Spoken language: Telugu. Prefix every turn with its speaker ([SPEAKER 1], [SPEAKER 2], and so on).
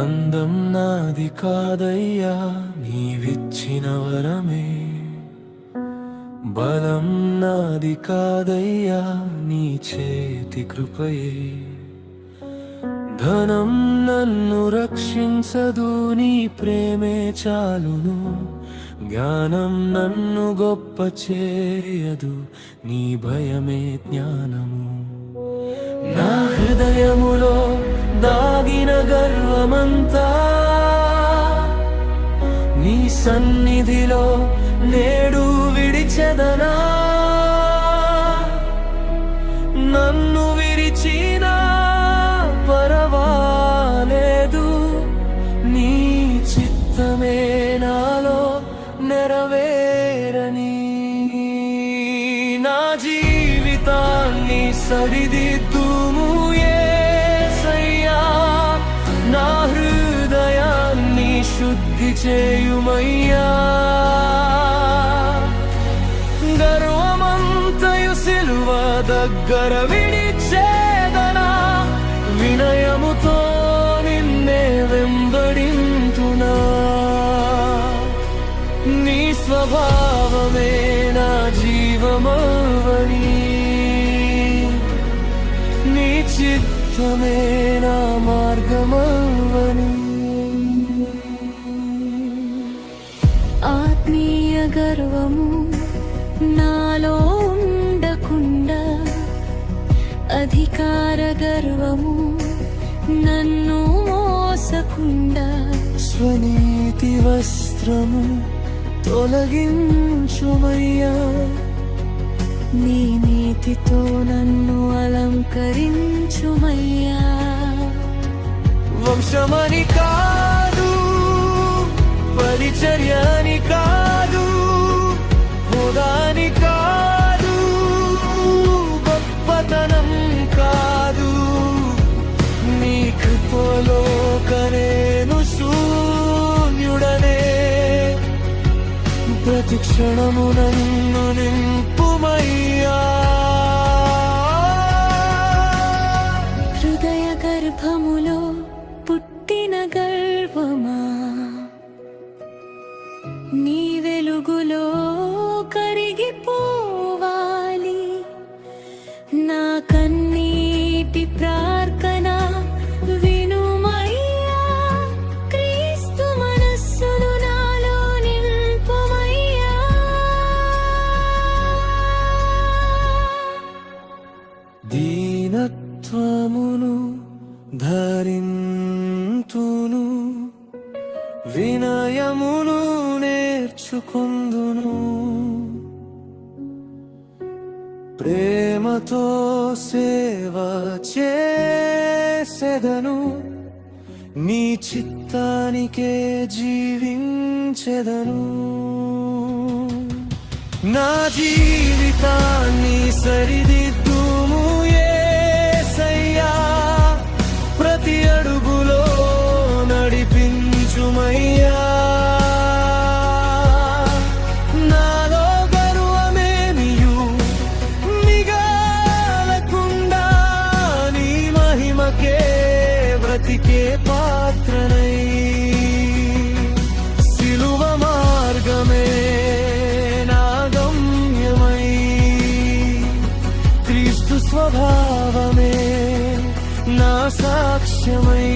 [SPEAKER 1] అందం నాది కాదయ్యా నీవిచ్చిన వరమే, బలం నాది కాదయ్యా నీ చేతి కృపయే. ధనం నన్ను రక్షించదు నీ ప్రేమే చాలును, జ్ఞానం నన్ను గొప్ప చేయదు నీ భయమే జ్ఞానము. నా హృదయములో దాగిన గర్వమంతా నీ సన్నిధిలో నేడు విడిచెదనా. నన్ను విరిచినా పరవాలేదు, నీ చిత్తమే నాలో నెరవేరని. నా జీవితాన్ని సరిదిద్దుము యేసయ్యా, నా హృదయాన్ని శుద్ధి చేయుమయ్యా. గర్వమంతయు సిలువ దగ్గర విడిచేదనా, వినయముతో నిన్నే వెంబడింతునా. నీ స్వభావమే నా జీవమవని, నీ చిత్తమే నా మార్గమవని.
[SPEAKER 2] ఆత్మీయ గర్వము నాలో ఉండకుండా, అధికార గర్వము నన్ను మోసకుండా.
[SPEAKER 1] స్వనీతి వస్త్రము తొలగించుమయ్యా,
[SPEAKER 2] నీ నీతితో నన్ను అలంకరించుమయ్యా.
[SPEAKER 1] వంశమని కాదు, పరిచర్యని కాదు, హోదాని కాదు, గొప్పతనం కాదు, నీ కృపలో కనేను శూన్యుడనే. ప్రతి క్షణము నన్ను నింపుమయ్యా.
[SPEAKER 2] హృదయ గర్భములో పుట్టిన గర్వమా, నీ వెలుగులో కరిగిపోవాలి. నా కన్నీటి ప్రార్థన వినుమయ్యా, క్రీస్తు మనస్సును నాలో నింపుమయ్యా.
[SPEAKER 1] దీనత్వమును ధరింతును, వినయమును నేర్చుకుందును. ప్రేమతో సేవ చేసెదను, నీ చిత్తానికే జీవించెదను. నా జీవితాన్ని సరిదిద్దుము యేసయ్యా, ప్రతి అడుగులో నడిపించుమయ్యా. నాలో గర్వమేమియు మిగలకుండా, నీ మహిమకే బ్రతికే పాత్రనై. సిలువ మార్గమే నా గమ్యమై, క్రీస్తు స్వభావమే నా సాక్ష్యమై.